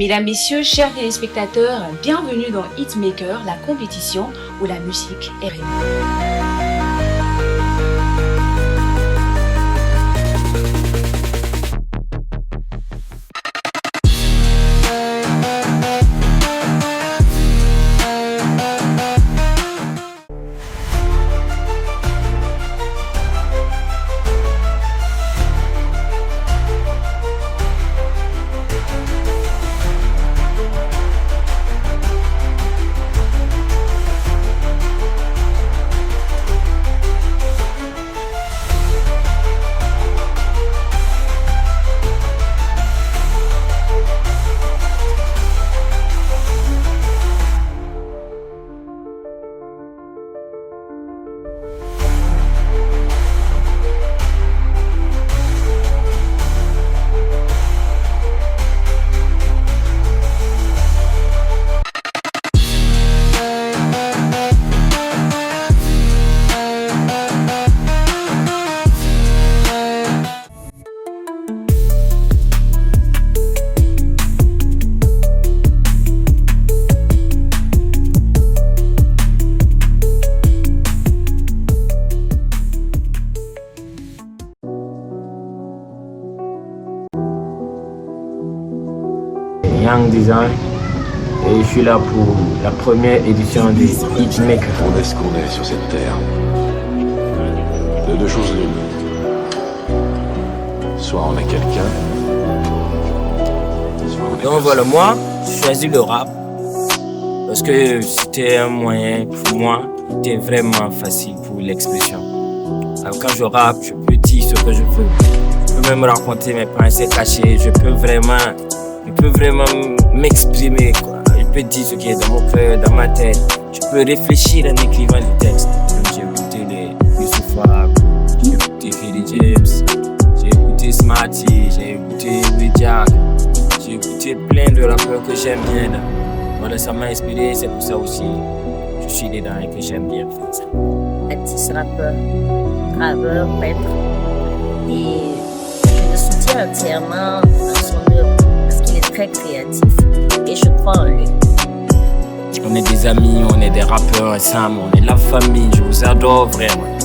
Mesdames, Messieurs, chers téléspectateurs, bienvenue dans Hitmaker, la compétition où la musique est réelle. Young Design et je suis là pour la première édition des Hitmaker. On est ce qu'on est sur cette terre. De deux choses l'une. Soit on est quelqu'un, soit on est Donc voilà, moi, j'ai choisi le rap parce que c'était un moyen pour moi, c'était vraiment facile pour l'expression. Alors quand je rappe, je peux dire ce que je veux. Je peux même raconter mes pensées cachées. Je peux vraiment m'exprimer, quoi. Je peux dire ce qui est dans mon cœur, dans ma tête. Je peux réfléchir en écrivant les textes. J'ai écouté les Youssouf Rap, j'ai écouté Freddy James, j'ai écouté Smarty, j'ai écouté Jack, j'ai écouté plein de rappeurs que j'aime bien. Là. Voilà, ça m'a inspiré, c'est pour ça aussi je suis dedans et que j'aime bien faire ça. Artiste, rappeur, graveur, peintre. Et je le soutiens entièrement dans son œuvre parce qu'il est très créatif et je crois en lui. On est des amis, on est des rappeurs ensemble, on est la famille, je vous adore vraiment.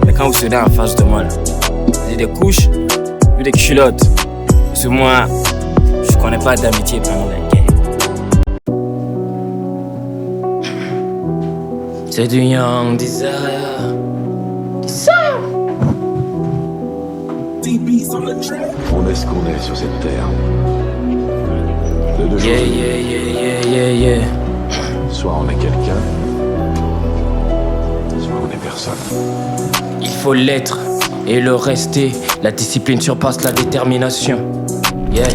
Mais quand vous serez en face de moi, là, j'ai des couches, j'ai des culottes. Parce que moi, je connais pas d'amitié pendant la guerre. C'est du Young Desire. On est ce qu'on est sur cette terre. De deux choses l'une. Yeah. Soit on est quelqu'un, soit on est personne. Il faut l'être et le rester. La discipline surpasse la détermination. Yeah.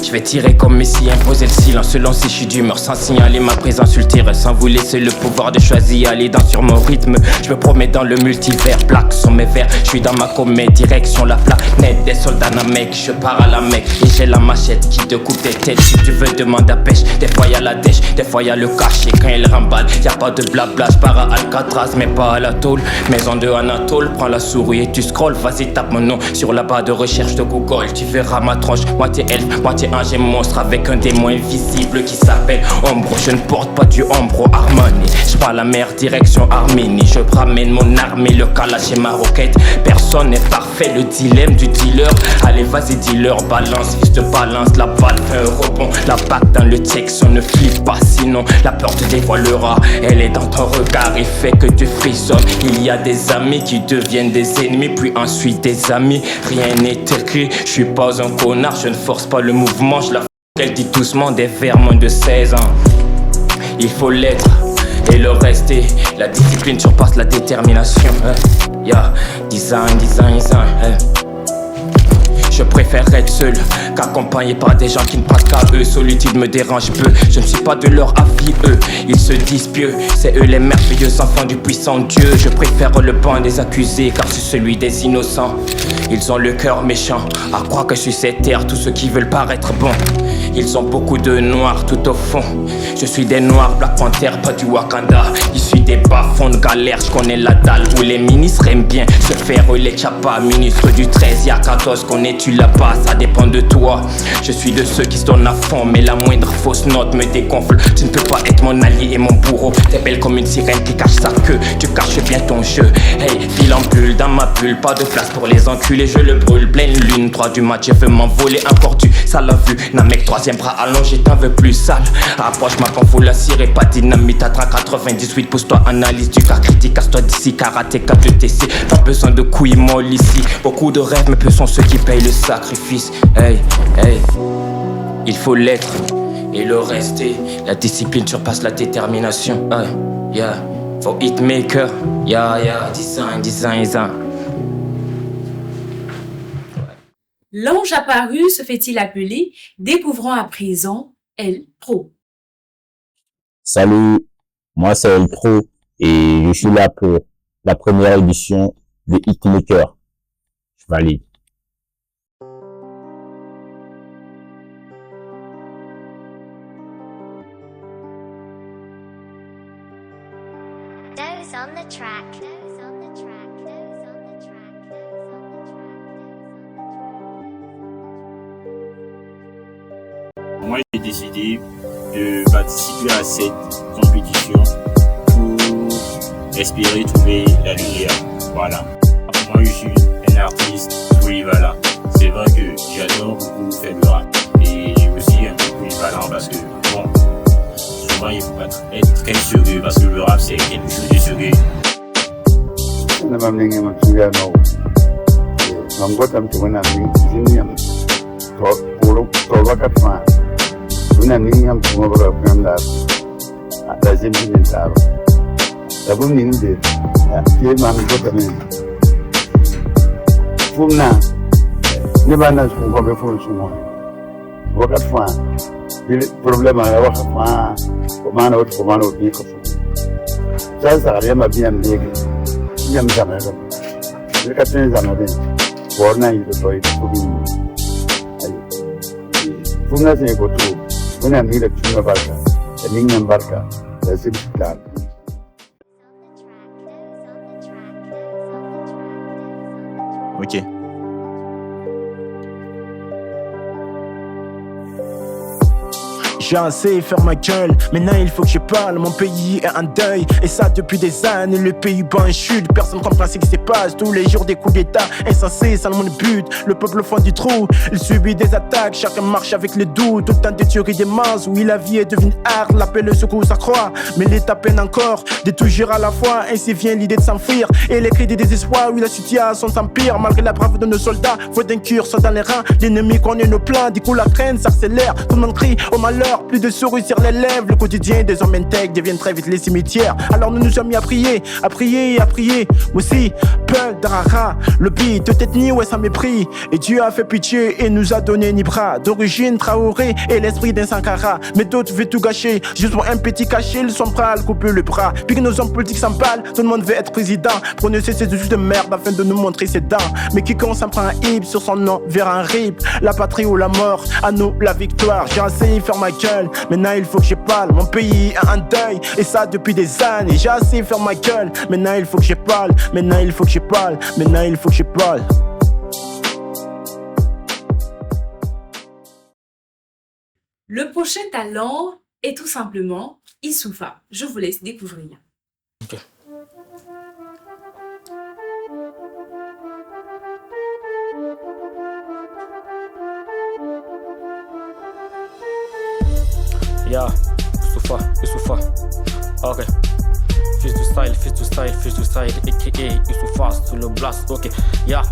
Je vais tirer comme Messi, imposer le silence, se lancer, je suis d'humeur sans signaler ma présence sur le terrain, sans vous laisser le pouvoir de choisir, aller dans sur mon rythme. Je me promets dans le multivers, plaques sont mes vers, je suis dans ma comète, direction la planète des soldats Namek, je pars à la Mecque et j'ai la machette qui te coupe tes têtes. Si tu veux, demande à pêche, des fois y'a la dèche, des fois y'a le caché, quand il remballe, y'a pas de blabla, je pars à Alcatraz, mais pas à la tôle, maison de Anatole, prends la souris et tu scrolls, vas-y tape mon nom sur la barre de recherche de Google, tu verras ma tronche, moitié elfe, moitié j'ai monstre avec un démon invisible qui s'appelle Ombro. Je ne porte pas du Ombro Armani. Je parle la mer direction Arménie. Je ramène mon armée, le calage et ma roquette. Personne n'est parfait, le dilemme du dealer. Allez vas-y dealer, balance, fils de balance. La balle fait un rebond, la bague dans le texte. On ne flippe pas sinon la peur te dévoilera. Elle est dans ton regard, il fait que tu frissonnes. Il y a des amis qui deviennent des ennemis, puis ensuite des amis. Rien n'est écrit, je suis pas un connard. Je ne force pas le mouvement. Je la elle dit doucement des vers moins de 16 ans. Il faut l'être et le rester. La discipline surpasse la détermination. Design. Je préfère être seul qu'accompagné par des gens qui ne passent qu'à eux. Solitude me dérange peu, je ne suis pas de leur avis eux. Ils se disent pieux, c'est eux les merveilleux enfants du puissant Dieu. Je préfère le banc des accusés car c'est celui des innocents. Ils ont le cœur méchant, à croire que sur cette terre tous ceux qui veulent paraître bons. Ils ont beaucoup de noirs tout au fond. Je suis des noirs, Black Panther, pas du Wakanda. Issu des bas-fonds de galère, je connais la dalle où les ministres aiment bien se faire les chapas. Ministre du 13, y'a 14 qu'on est tu l'as pas, ça dépend de toi. Je suis de ceux qui se donnent à fond, mais la moindre fausse note me dégonfle. Tu ne peux pas être mon allié et mon bourreau. T'es belle comme une sirène qui cache sa queue. Tu caches bien ton jeu. Hey, file en bulle dans ma bulle, pas de place pour les enculés, je le brûle. Pleine lune, 3 du mat, je veux m'envoler encore du sale à vue. N'a mec, 3e bras allongé, t'en veux plus sale. Approche-moi quand faut la cirer, pas dynamite à 98. Pousse-toi, analyse du cas critique, casse-toi d'ici, karatéka de TC. Pas besoin de couilles molles ici. Beaucoup de rêves, mais peu sont ceux qui payent le sacrifice. Hey, hey, il faut l'être et le rester. La discipline surpasse la détermination. Yeah, for hitmaker. Yeah, design. L'ange apparu se fait-il appeler? Découvrons à présent El Pro. Salut, moi c'est El Pro et je suis là pour la première édition de Hitmaker. Je valide. Those on the track. Moi, j'ai décidé de participer à cette compétition pour espérer trouver la lumière. Voilà. Moi, je suis un artiste polyvalent. C'est vrai que j'adore beaucoup faire le rap. Et aussi un peu polyvalent parce que, bon, souvent il faut pas être très sérieux parce que le rap c'est quelque chose de sérieux. Una niña como para aprender a la gente mental. La buena niña de que mami também. Fumna, ne bana su ko be fo su mo. Wakat fa. Il problema ya wakat fa. Komana ni ko fu. Sasa ya mabia ndege. Ya mtama ndo. Ni katenza na ben. Borna yi to yi to bi. Fumna se ko tu. Una amiga que me barca, la niña en barca, la ciudad. Ok. J'ai assez faire ma gueule, maintenant il faut que je parle. Mon pays est en deuil, et ça depuis des années. Le pays bat en chute, personne comprend ce qui se passe. Tous les jours des coups d'état insensés, ça le monde but. Le peuple au fond du trou, il subit des attaques. Chacun marche avec le doute, autant de tueries des masses. Oui, la vie est devenue hard, l'appel, le secours s'accroît. Mais l'État peine encore, de toujours à la fois. Ainsi vient l'idée de s'enfuir, et les cris de désespoir. Oui, la situation s'empire, malgré la brave de nos soldats. Faut d'un cure, soit dans les rangs. L'ennemi connaît nos plans, du coup la crainte s'accélère. Tout le monde crie au malheur. Plus de souris sur les lèvres, le quotidien des hommes intègres devient très vite les cimetières. Alors nous nous sommes mis à prier. Moi aussi, Peul, Darara, le beat, de ethnie, ouais ça mépris. Et Dieu a fait pitié et nous a donné ni bras. D'origine Traoré et l'esprit d'un Sankara. Mais d'autres veulent tout gâcher, juste pour un petit cachet, ils sont prêts à couper le bras. Puis que nos hommes politiques s'empalent, tout le monde veut être président. Prenez ces dessus de merde afin de nous montrer ses dents. Mais quiconque s'en prend un hip sur son nom verra un rip. La patrie ou la mort, à nous la victoire. J'ai essayé de faire ma gueule, maintenant il faut que je parle. Mon pays est en deuil, et ça depuis des années. J'ai assez de faire ma gueule, maintenant il faut que je parle. Maintenant il faut que je parle, maintenant il faut que je parle. Le prochain talent est tout simplement Issoufa. Je vous laisse découvrir. Okay. Yeah, Issoufa. Ok. Fils du style, a.k.a. Issoufa sous le blast, ok. Yeah,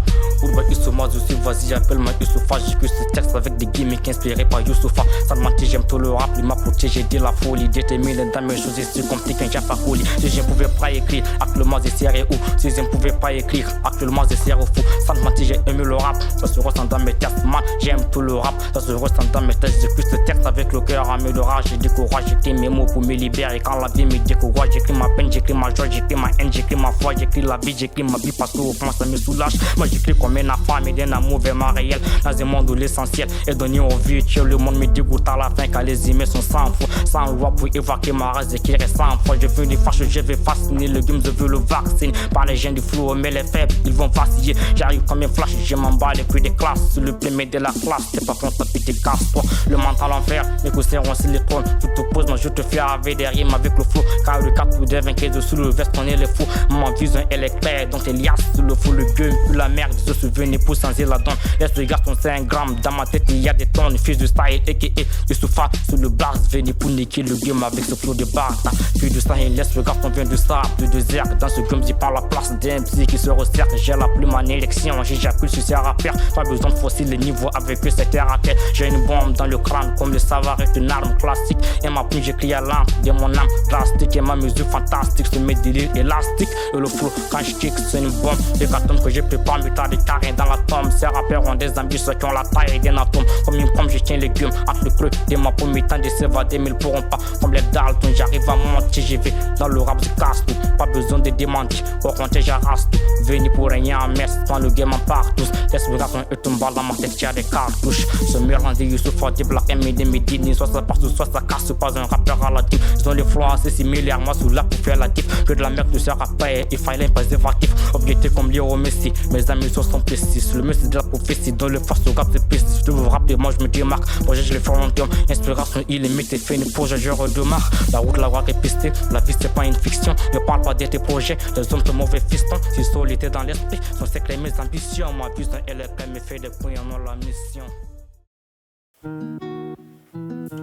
Urba Issouma, vas-y, appelle-moi Issoufa. J'écris ce texte avec des gimmicks inspirés par Youssoufa. Ça mentit, j'aime tout le rap, il m'a protégé de la folie. Déterminé dans mes choses, c'est comme si qu'un pas colis. Si je ne pouvais pas écrire, actuellement j'essaierai où. Si je ne pouvais pas écrire, actuellement j'essaierai au fou. Ça mentit, j'ai aimé le rap, ça se ressent dans mes textes, man. J'aime tout le rap, ça se ressent dans mes textes. J'écris ce texte avec le cœur amélioré. J'ai découragé, j'écris mes mots pour me libérer. Quand la vie me décourage, j'écris ma peine, j'écris j'écris ma joie, j'écris ma haine, j'écris ma foi, j'écris la vie, j'écris ma vie parce qu'au fond ça me soulage. Moi j'écris comme un enfant, mais d'un amour vraiment réel. Dans un monde où l'essentiel est donné au virtuel, le monde me dégoûte à la fin car les humains sont sans foi, sans loi pour évoquer ma race et qui reste sans foi. Je veux des fâches, je vais fasciner le game, je veux le vaccin. Par les gènes du flou, mais les faibles, ils vont vaciller. J'arrive comme un flash, je m'emballe et puis des classes. Le premier de la classe, c'est pas contre puis t'es casse-toi. Le mental en fer, mes coups seront silicone. Tout oppose, moi je te fais avec des rimes avec le flow. Car le 4 ou des 25 sous le veste, on est les fous. Mon vision elle est claire, donc elle liasse sous le fou. Le gueule, puis la merde, se souvenir pour changer la donne. Laisse le garçon 5 grammes, dans ma tête il y a des tonnes. Fils de style, a.k.a. le souffle sous le blast. Venez pour niquer le game avec ce flow de basta. Puis de ça, il laisse le garçon vient de sable, de désert. Dans ce game, j'y prends la place d'un psy qui se resserre. J'ai la plume en élection, j'éjacule sur ses rappeurs. Pas besoin de forcer les niveaux avec eux, c'est terre à terre. J'ai une bombe dans le crâne, comme le savoir est une arme classique. Et ma plume, j'écris à l'âme de mon âme drastique. Et ma mesure fantastique, c'est mes délires élastiques. Et le flow, quand je kick, c'est une bombe. Les cartons que je prépare, mais t'as des carrés dans la tombe. Ces rappeurs ont des ambitions qui ont la taille d'un atome. Comme une pomme, je tiens les légumes entre le creux de ma paume. Temps de s'évader, mais ils pourront pas. Comme les Dalton, j'arrive à monter, j'y vais. Dans le rap, je casse tout. Pas besoin de démentir. Au compter, j'arrasse tout. Venu pour rien en messe, quand le game en part tous. Laisse le garçon et tombe dans ma tête, y'a des cartouches. Ce mélange de Youssouf, des Black M et des Medini. Soit ça passe, soit ça casse, pas un rappeur à la dip. Ils ont les flots assez similaires, moi sous là pour faire la diff. Que de la merde de ce rappeur, il fallait un préservatif. Objectif comme Léo Messi, mes amis sont précis. Le Messi de la prophétie, dans le face au gap de piste. Je vous rappeler, moi je me démarque. Projet, je les fais en terme. Inspiration illimitée, fait une projet, je redémarre. La route, la voie est pistée. La vie, c'est pas une fiction. Ne parle pas de tes projets. Les hommes, sont mauvais fistons. Si solité dans l'esprit, sont secrets mes ambitions. Ma vision, elle est pleine, me fait des points en la mission.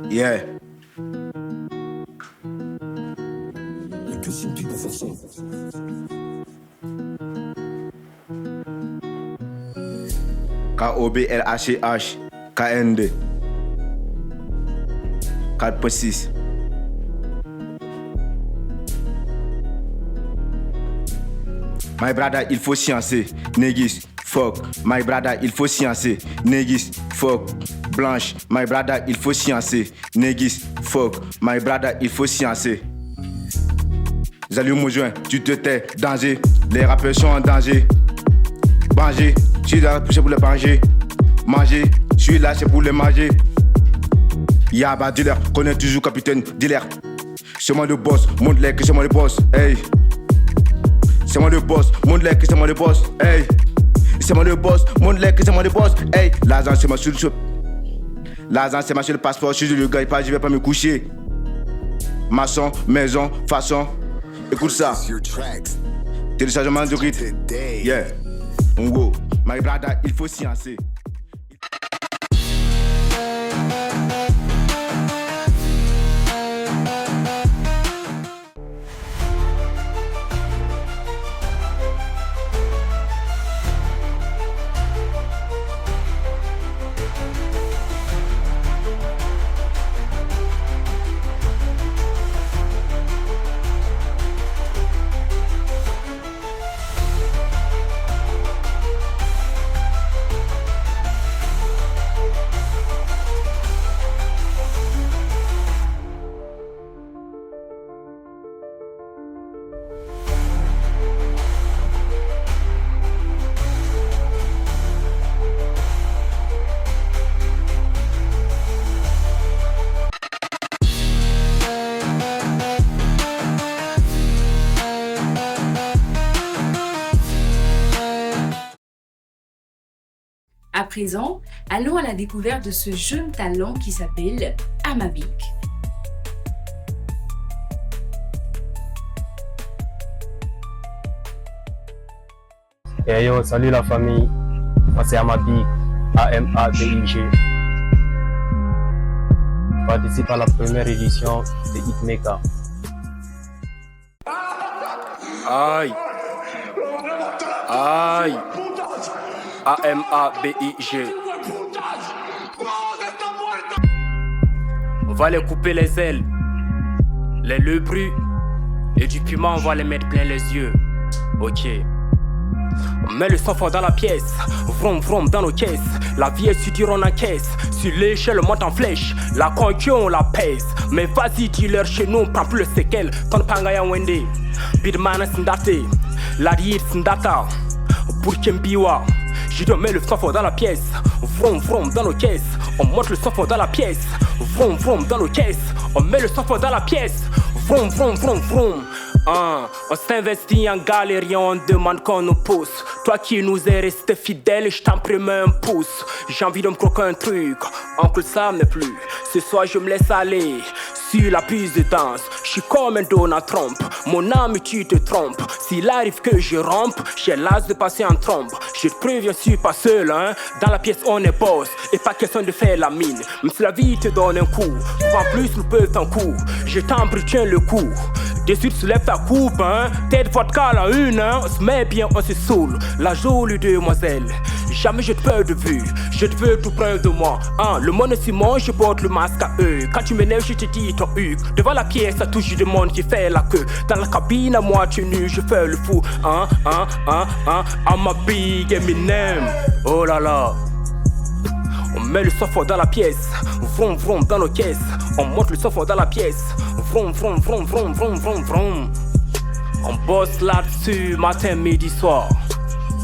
Yeah. K-O-B-L-H-E-H K-N-D 4.6. My brother, il faut sciencer. Négis, fuck. My brother, il faut sciencer. Négis, fuck. Blanche, my brother, il faut sciencer. Négis, fuck. My brother, il faut sciencer. J'allume mon joint, tu te tais, danger. Les rappeurs sont en danger. Banger, je suis là pour les banger. Manger, je suis là, c'est pour les manger. Yaba dealer, connais toujours capitaine dealer. C'est moi le boss, montre-les que c'est moi le boss, hey. C'est moi le boss, montre-les que c'est moi le boss, hey. C'est moi le boss, montre-les que c'est moi le boss, hey. L'argent c'est ma seule. L'argent c'est ma seule passeport, je suis le gars, je vais pas me coucher. Maçon, maison, façon. Écoute ça. Téléchargement de rythme. Yeah. On go. My brother, il faut sciencer. À présent, allons à la découverte de ce jeune talent qui s'appelle Amavic. Hey yo, salut la famille, moi c'est Amavic, A-M-A-V-I-G. Je participe à la première édition de Hitmaker. Aïe, aïe, A-M-A-B-I-G. On va les couper les ailes, le bruit et du piment on va les mettre plein les yeux. Ok. On met le sang fort dans la pièce, vroom vroom dans nos caisses. La vie est si dure on encaisse, sur l'échelle on monte en flèche. La conquête on la pèse, mais vas-y dis-leur chez nous on prend plus le séquel. Ton pangaya wende, bidmana sindate, la rier sindata, burkembiwa. Je te mets le sang fort dans la pièce, vroom vroom dans nos caisses. On monte le sang fort dans la pièce, vroom vroom dans nos caisses. On met le sang fort dans la pièce, vroom vroom vroom vroom. On s'investit en galerie, on demande qu'on nous pousse. Toi qui nous es resté fidèle, je t'en promets un pouce. J'ai envie de me croquer un truc, oncle Sam n'est plus. Ce soir je me laisse aller sur la piste de danse. Je suis comme un Donald Trump, mon âme tu te trompes. S'il arrive que je rampe, j'ai l'as de passer en trompe. Je te préviens, je suis pas seul, hein. Dans la pièce on est boss, et pas question de faire la mine. Même si la vie te donne un coup, en plus le peu t'en coup. Je t'embretiens le coup. Dessus tu soulèves ta coupe, hein. Tête vodka à la une, hein. On se met bien, on se saoule. La jolie demoiselle, jamais je te perds de vue. Je te veux tout près de moi, hein. Le monde est si mon, je porte le masque à eux. Quand tu m'énerves, je te dis ton huc. Devant la pièce, ça touche du monde qui fait la queue. Dans la cabine, à moitié nu, je fais le fou, hein. I'm a big Eminem. Oh là là. On met le sang fort dans la pièce, vroom vroom dans nos caisses. On monte le sang fort dans la pièce, vroom vroom vroom vroom vroom vroom vroom. On bosse là-dessus matin, midi, soir.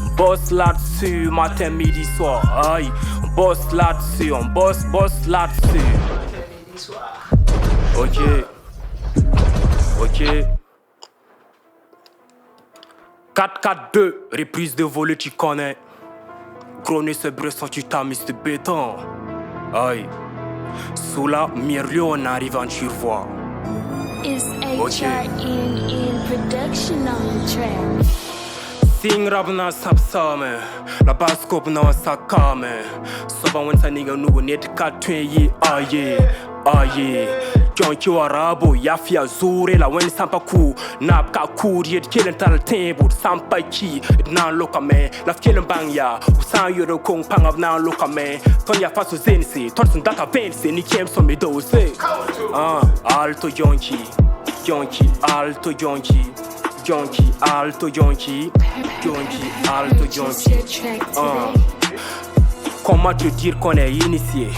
On bosse là-dessus matin, midi, soir. Aïe, on bosse là-dessus, on bosse là-dessus. Ok, ok. 4-4-2, reprise de volet, tu connais. Grogner ce bresson, tu t'as mis de béton. Aïe. Sous la Mirlio, on arrive en turvois. It's HRN in production on the track. Sing rap na sapsame, la bass scope na sakame. Soba when sa nigga nu net katwenyi aye, aye. Jonki warabo yafia zure la wen sampa ku nap ka kuri et kilen tal tembo sampa ki na lokame la fielen bangya usan yoro kong pangab na lokame ton ya faso zense ton sun data vense ni kem so me dose alto jonki jonki alto jonki jonki alto jonki jonki alto jonki comment te dire qu'on est initié?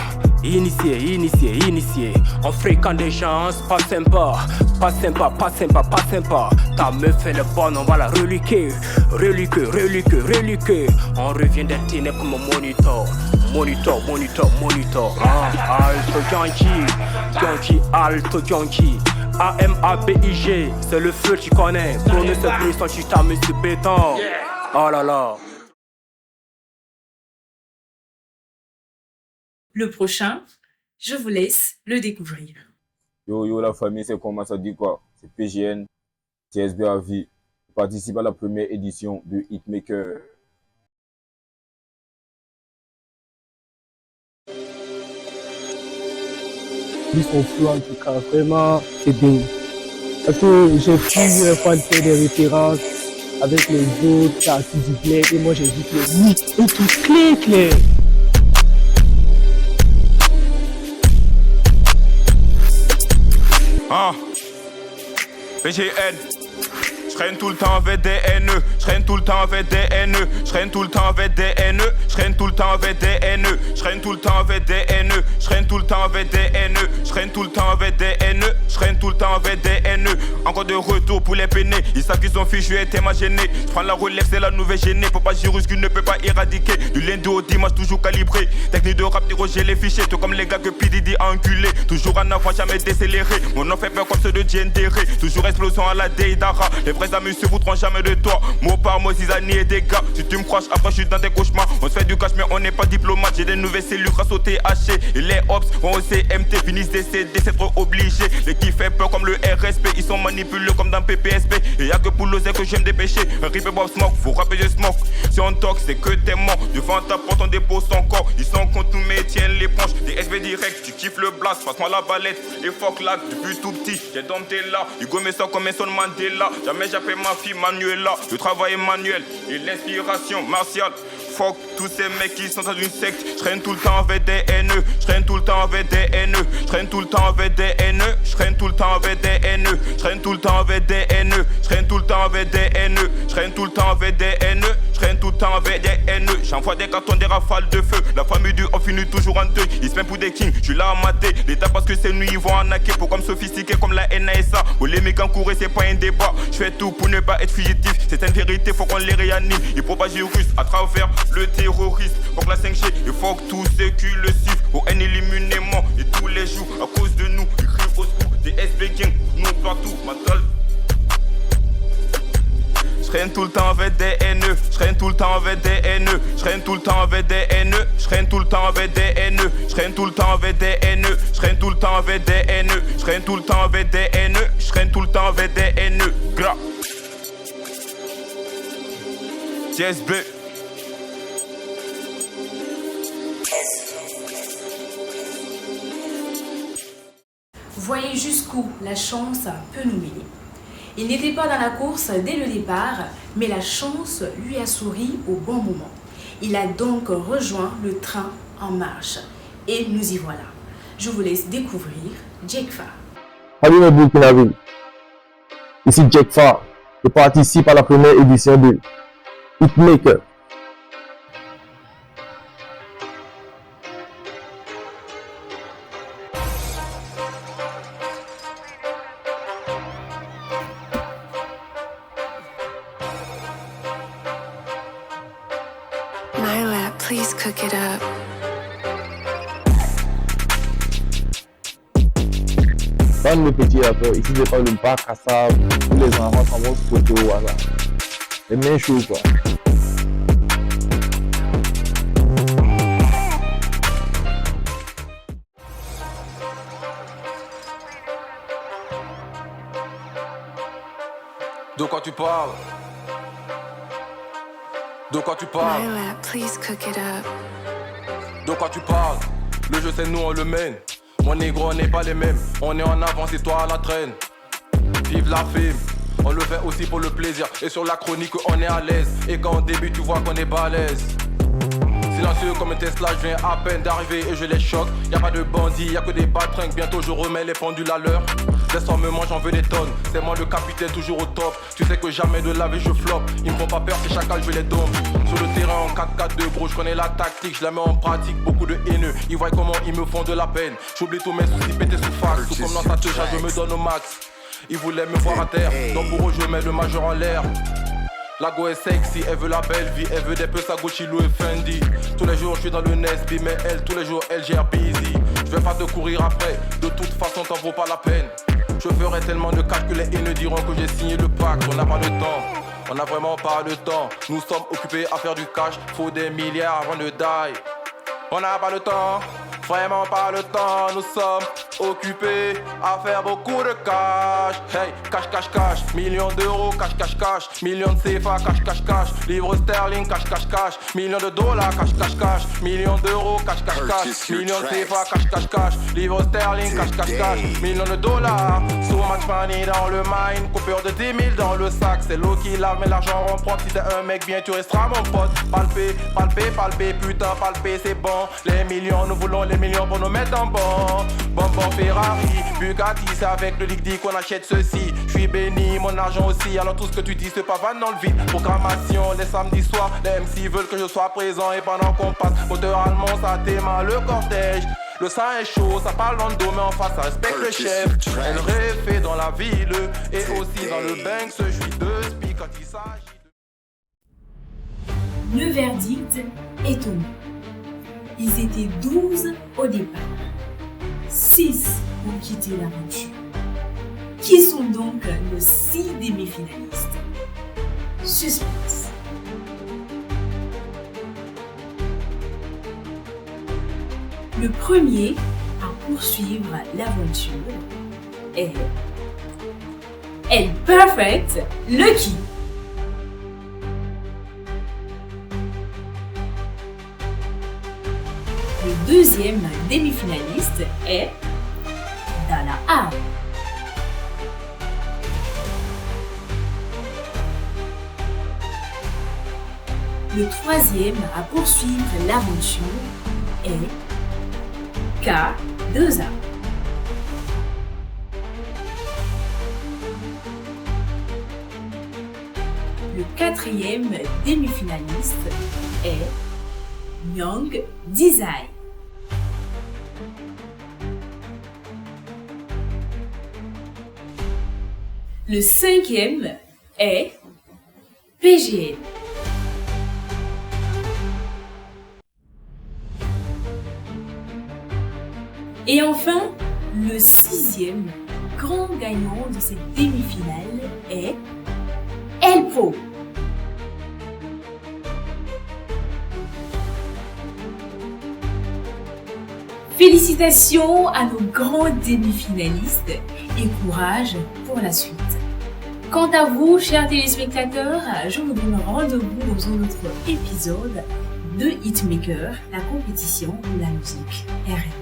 Initié. On fréquente des gens pas sympa. Ta meuf fait le bon, on va la reliquer. On revient des ténèbres comme un monitor. Alto Junkie. AMABIG, c'est le feu, tu connais. Prenez ce bruit sans tu t'as mis sur béton. Oh là là. Le prochain, je vous laisse le découvrir. Yo la famille, c'est comment ça dit quoi? C'est PGN, TSB à vie. Je participe à la première édition de Hitmaker. Ils sont flous en tout cas, vraiment c'est bien. Parce que j'ai plusieurs fois de faire des références avec les autres artistes du bled et moi j'ai dit que oui, et tout clair. PGN, j'traîne tout le temps avec des haineux, j'traîne tout le temps avec des haineux, j'traîne tout le temps avec des haineux, j'traîne tout le temps avec des haineux, j'traîne tout le temps avec des haineux, j'traîne tout le temps avec des haineux, j'traîne tout le temps avec des haineux, j'traîne tout le temps avec des haineux. Encore de retour pour les peinés, ils savent qu'ils ont fichu et t'es ma gêné. J'prends la relève, c'est la nouvelle gênée, papa virus qui ne peut pas éradiquer. Du lundi au dimanche, toujours calibré. Technique de rap, déroger les fichiers, tout comme les gars que PDD a enculé. Toujours en avant, jamais décéléré. Mon nom fait peur comme ceux de Djendéré. Toujours explosion à la Deidara. Les vrais amis se foutront jamais de toi. Mot par mot, zizanie et dégâts. Si tu me croches, après je suis dans tes cauchemars. On se fait du cash, mais on n'est pas diplomate. J'ai des nouvelles cellules grâce au THC. Et les Ops vont au CMT, finissent décédés, c'est trop obligé. Les qui fait peur comme le RSP, ils sont manipulés comme dans PPSP. Et y'a que pour l'oser que j'aime dépêcher. Un rip et Bob Smoke, faut rapper je smoke. Si on talk, c'est que t'es mort. Devant ta porte, on dépose ton corps. Ils sont contre nous, mais tiennent l'éponge. Des SV direct, tu kiffes le blast. Passe-moi la balette, et fuck là, depuis tout petit. J'ai dompté là, Hugo me sort comme un son Mandela. Jamais j'appelle ma fille Manuela. Le travail est manuel et l'inspiration martiale. Fuck tous ces mecs qui sont dans une secte. J'traîne tout le temps avec des haineux. J'traîne tout le temps avec des haineux. J'traîne tout le temps avec des haineux. J'traîne tout le temps avec des haineux. J'traîne tout le temps avec des haineux. J'traîne tout le temps avec des haineux. J'traîne tout le temps avec des haineux. traîne tout le temps avec des haineux. J'envoie des cartons, des rafales de feu. La famille du on finit toujours en deuil. Ils se plaignent pour des kings, je suis là à mater. L'État parce que c'est nous, ils vont en hacker. Programme sophistiqué comme la NASA. Pour les mecs en courant, c'est pas un débat. Je fais tout pour ne pas être fugitif. C'est une vérité, faut qu'on les réanime. Ils propagent les Russes à travers le terrorisme. Faut que la 5G, il faut que tous ceux qui le suivent. Au N immunément et tous les jours, à cause de nous, ils crient au secours. Des SB gang, nous partout, mental. Je traîne tout le temps avec des haineux, je traîne tout le temps avec des haineux, je traîne tout le temps avec des haineux, je traîne tout le temps avec des haineux, je traîne tout le temps avec des haineux, je traîne tout le temps avec des haineux, je traîne tout le temps avec des haineux, je traîne tout le temps avec des haineux. Gras. TSB. Voyez jusqu'où la chance peut nous mener. Il n'était pas dans la course dès le départ, mais la chance lui a souri au bon moment. Il a donc rejoint le train en marche. Et nous y voilà. Je vous laisse découvrir Jake Farr. Salut mes Burkinabés. Ici Jake Farr. Je participe à la première édition de Hitmaker. Nyla, please cook it up. Dans le petit rapport, ici c'est pas le bac à sable, où les enfants s'en vont se photo, voilà. Les mains chaudes quoi. De quoi tu parles? De quoi tu parles? Nyla, please cook it up. De quoi tu parles? Le jeu c'est nous on le mène. Mon négro on n'est pas les mêmes. On est en avance et toi à la traîne. Vive la fame. On le fait aussi pour le plaisir. Et sur la chronique on est à l'aise. Et quand on débute tu vois qu'on est balèze. Silencieux comme un Tesla, je viens à peine d'arriver et je les choque. Y'a pas de bandits, y'a que des patringues. Bientôt je remets les pendules à l'heure. Laisse-moi me manger, j'en veux des tonnes. C'est moi le capitaine, toujours au top. Tu sais que jamais de la vie je flop. Ils me font pas peur, ces chacals, je les dompe. Sur le terrain en 4-4 de gros, je connais la tactique, je la mets en pratique. Beaucoup de haineux, ils voient comment ils me font de la peine. J'oublie tous mes soucis, pétés sous fax. Tout comme dans sa teja, je me donne au max. Ils voulaient me voir à terre, donc pour eux je mets le majeur en l'air. La go est sexy, elle veut la belle vie, elle veut des peu sa Gucci, Louis Fendi. Tous les jours je suis dans le Nesby, mais elle, tous les jours elle gère busy. Je vais pas te courir après, de toute façon t'en vaut pas la peine. Je ferai tellement de cash que les haineux diront que j'ai signé le pacte. On n'a pas le temps, on n'a vraiment pas le temps. Nous sommes occupés à faire du cash, faut des milliards avant de die. On n'a pas le temps, vraiment pas le temps. Nous sommes occupés à faire beaucoup de cash. Hey, cash, cash, cash, millions d'euros, cash, cash, cash. Millions de CFA, cash, cash, cash. Livres sterling, cash, cash, cash. Millions de dollars, cash, cash, cash. Millions d'euros, cash, cash, cash. Millions de CFA, cash, cash, cash. Livres sterling, cash, cash, cash. Millions de dollars. So much money dans le mine. Coupure de 10 000 dans le sac. C'est l'eau qui lave, mais l'argent rend propre. Si t'es un mec bien, tu resteras mon pote. Palpé, palpé, palpé, putain, palpé, c'est bon. Les millions, nous voulons les millions pour nous mettre en bon. Bonbon Ferrari, Bugatti, c'est avec le Ligue qu'on achète ceci. Je suis béni, mon argent aussi. Alors tout ce que tu dis se pavane dans le vide. Programmation les samedis soirs. Les MC veulent que je sois présent. Et pendant qu'on passe, moteur allemand, ça téma le cortège. Le sang est chaud, ça parle dans le dos, mais en face ça respecte le chef. Elle refait dans la ville et aussi dans le Banks. Je suis de speak quand il s'agit de... Le verdict est tombé. Ils étaient 12 au départ. 6 ont quitté l'aventure. Qui sont donc nos 6 demi-finalistes? Suspense. Le premier à poursuivre l'aventure est El Perfect Lucky. Le deuxième demi-finaliste est Dala A. Le troisième à poursuivre l'aventure est K2A. Le quatrième demi-finaliste est Young Design. Le cinquième est PGN. Et enfin, le sixième grand gagnant de cette demi-finale est Elpo. Félicitations à nos grands demi-finalistes et courage pour la suite. Quant à vous, chers téléspectateurs, je vous donne rendez-vous dans un autre épisode de Hitmaker, la compétition de la musique RB.